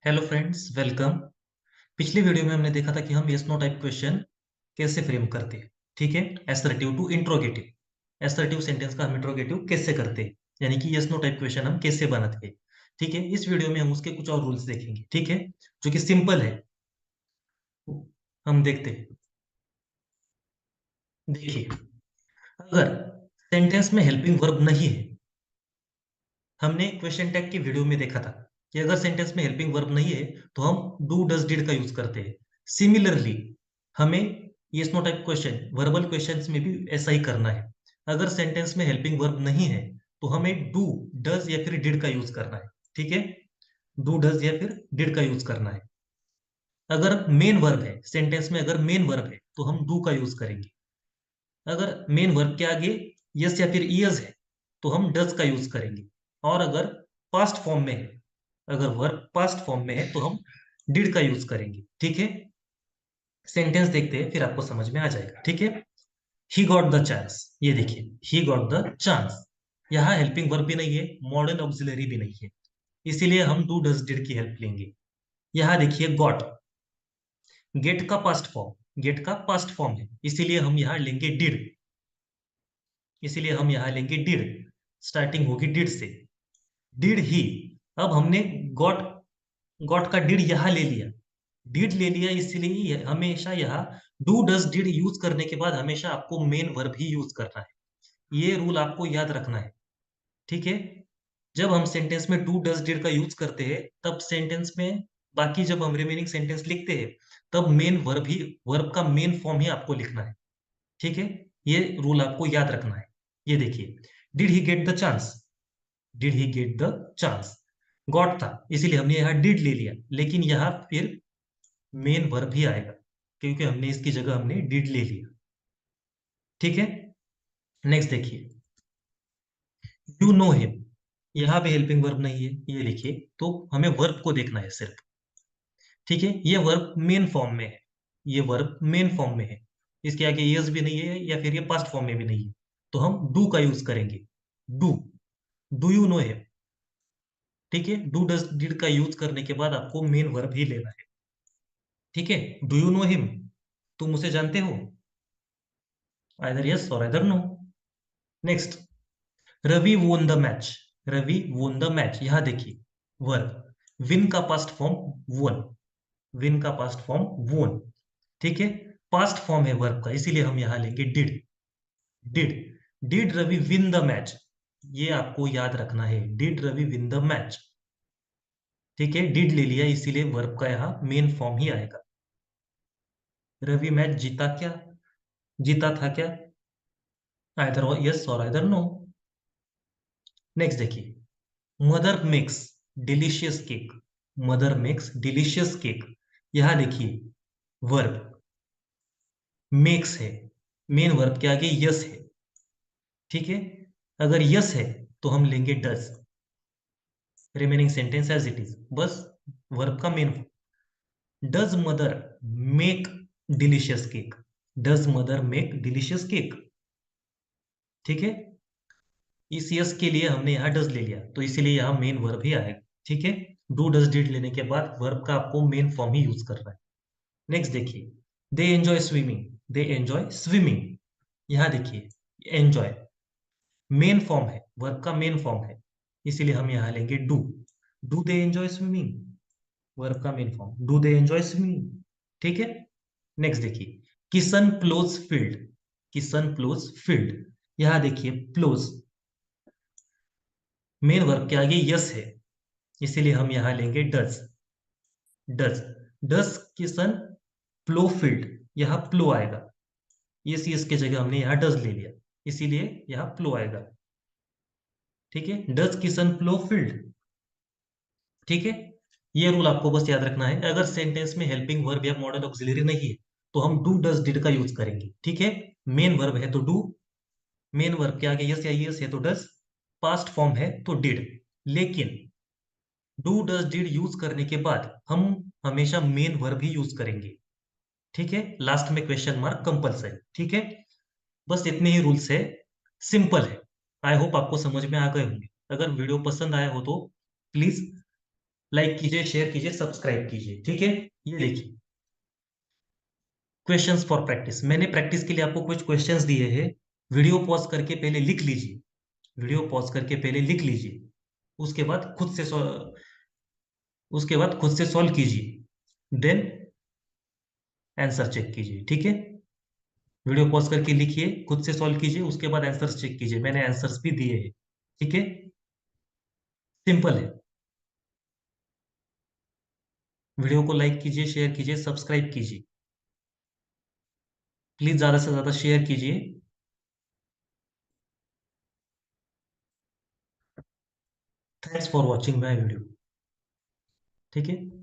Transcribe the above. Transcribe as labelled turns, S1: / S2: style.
S1: Hello friends, welcome. पिछले video में हमने देखा था कि हम यस नो टाइप क्वेश्चन कैसे फ्रेम करते हैं। ठीक है, assertive to interrogative. Assertive sentence का हम इंट्रोगेटिव कैसे करते हैं, यानी कि यस नो टाइप क्वेश्चन हम कैसे बनाते हैं। ठीक है, इस वीडियो में हम उसके कुछ और रूल्स देखेंगे। ठीक है, जो कि सिंपल है। हम देखते हैं। देखिए, अगर सेंटेंस में हेल्पिंग वर्ब नहीं है, हमने क्वेश्चन टैग की वीडियो में देखा था कि अगर सेंटेंस में हेल्पिंग वर्ब नहीं है तो हम डू डज डिड का यूज करते हैं। सिमिलरली हमें yes no type question, verbal questions में भी ऐसा ही करना है। अगर सेंटेंस में हेल्पिंग वर्ब नहीं है तो हमें डू, डज या फिर डिड का यूज करना है। ठीक है, डू डज या फिर डिड का यूज करना है। अगर मेन वर्ब है सेंटेंस में, अगर मेन वर्ब है तो हम डू का यूज करेंगे। अगर मेन वर्ब के आगे यस या फिर ईयस है तो हम डज का यूज करेंगे। और अगर पास्ट फॉर्म में है, अगर वर्ब पास्ट फॉर्म में है तो हम डिड का यूज करेंगे। ठीक है, सेंटेंस देखते हैं फिर आपको समझ में आ जाएगा। ठीक है, ही गॉट द चांस। ये देखिए, ही गॉट द चांस। यहाँ हेल्पिंग वर्ब भी नहीं है, मॉडर्न ऑक्सिलरी भी नहीं है, इसीलिए हम डू डज डिड की हेल्प लेंगे। यहाँ देखिए, गॉट, गेट का पास्ट फॉर्म, गेट का पास्ट फॉर्म है, इसीलिए हम यहाँ लेंगे डिड। इसीलिए हम यहाँ लेंगे डिड, स्टार्टिंग होगी डिड से। Did he. अब हमने गॉट, गॉट का डिड यहाँ ले लिया, डिड ले लिया, इसलिए हमेशा यहाँ डू डज डिड यूज करने के बाद हमेशा आपको मेन वर्ब ही यूज करना है। ये रूल आपको याद रखना है। ठीक है, जब हम सेंटेंस में डू डज डिड का यूज करते हैं तब सेंटेंस में, बाकी जब हम रिमेनिंग सेंटेंस लिखते हैं तब मेन वर्ब ही, वर्ब का मेन फॉर्म ही आपको लिखना है। ठीक है, ये रूल आपको याद रखना है। ये देखिए, did he get the chance, did he get the chance, got था इसीलिए हमने यहाँ डिड ले लिया, लेकिन यहाँ फिर मेन वर्ब ही आएगा क्योंकि हमने इसकी जगह हमने डिड ले लिया। ठीक है, नेक्स्ट देखिए, यू नो हिम। यहाँ पे हेल्पिंग वर्ब नहीं है, ये लिखिए, तो हमें वर्ब को देखना है सिर्फ। ठीक है, ये वर्ब मेन फॉर्म में है, ये वर्ब मेन फॉर्म में है, इसके आगे यस भी नहीं है या फिर ये पास्ट फॉर्म में भी नहीं है, तो हम डू का यूज करेंगे। Do, do you know him. ठीक है, डू डज डिड का यूज करने के बाद आपको मेन वर्ब ही लेना है। ठीक है, डू यू नो हिम, तुम उसे जानते हो, आइदर यस और either no. Next, Ravi won the match. Ravi won the match, यहां देखिए, वर्ब, विन का पास्ट फॉर्म वोन, विन का पास्ट फॉर्म वोन। ठीक है, पास्ट फॉर्म है वर्ब का, इसीलिए हम यहां लेंगे did. Did, did Ravi win the match, ये आपको याद रखना है, did Ravi win the match. ठीक है, डिड ले लिया, इसीलिए वर्ब का यहाँ मेन फॉर्म ही आएगा। रवि मैच जीता क्या, जीता था क्या, आइदर यस और आइदर नो। नेक्स्ट देखिए, mother makes delicious cake. Mother makes delicious cake, यहां देखिए, वर्ब मेक्स है, मेन वर्ब के आगे यस है। ठीक है, अगर यस है तो हम लेंगे does, remaining sentence as it is, बस वर्ब का main. Does mother make delicious cake, does mother make delicious cake. ठीक है, इस यस के लिए हमने यहाँ डज ले लिया, तो इसीलिए यहाँ मेन वर्ब ही आएगा। ठीक है, डू डज डिड लेने के बाद वर्ब का आपको मेन फॉर्म ही यूज करना है। नेक्स्ट देखिए, they enjoy swimming. They enjoy swimming, यहाँ देखिए, एंजॉय मेन फॉर्म है, वर्ब का मेन फॉर्म है, इसीलिए हम यहाँ लेंगे do. Do they enjoy swimming, verb का main form, do they enjoy swimming. ठीक है, नेक्स्ट देखिए, Kishan ploughs field. Kishan ploughs field, यहाँ देखिए, प्लोज मेन वर्ब के आगे यस है, इसीलिए हम यहाँ लेंगे does. Does, does Kishan plough field, यहाँ प्लो आएगा, यस यस के जगह हमने यहाँ डज ले लिया, इसीलिए यहाँ प्लो आएगा। ठीक है, डज किशन प्लो फील्ड। ठीक है, ये रूल आपको बस याद रखना है। अगर सेंटेंस में हेल्पिंग वर्ब या मॉडल ऑक्सिलरी नहीं है तो हम डू डज डिड का यूज करेंगे। ठीक है, मेन वर्ब है तो डू, मेन वर्ब के आगे यस या यस है तो डज, पास्ट फॉर्म है तो डिड। लेकिन डू डज डिड यूज करने के बाद हम हमेशा मेन वर्ब ही यूज करेंगे। ठीक है, लास्ट में क्वेश्चन मार्क कंपलसरी। ठीक है, बस इतने ही रूल्स है, सिंपल है। आई होप आपको समझ में आ गए होंगे। अगर वीडियो पसंद आया हो तो प्लीज लाइक कीजिए, शेयर कीजिए, सब्सक्राइब कीजिए, ठीक है। ये देखिए, क्वेश्चंस फॉर प्रैक्टिस, मैंने प्रैक्टिस के लिए आपको कुछ क्वेश्चंस दिए हैं। वीडियो पॉज करके पहले लिख लीजिए, वीडियो पॉज करके पहले लिख लीजिए, उसके बाद खुद से सॉल्व कीजिए, देन आंसर चेक कीजिए, ठीक है। वीडियो पॉज करके लिखिए, खुद से सॉल्व कीजिए, उसके बाद आंसर्स चेक कीजिए, मैंने आंसर्स भी दिए हैं, ठीक है। सिंपल है। वीडियो को लाइक कीजिए, शेयर कीजिए, सब्सक्राइब कीजिए, प्लीज ज्यादा से ज्यादा शेयर कीजिए। Thanks for watching my video, ठीक है।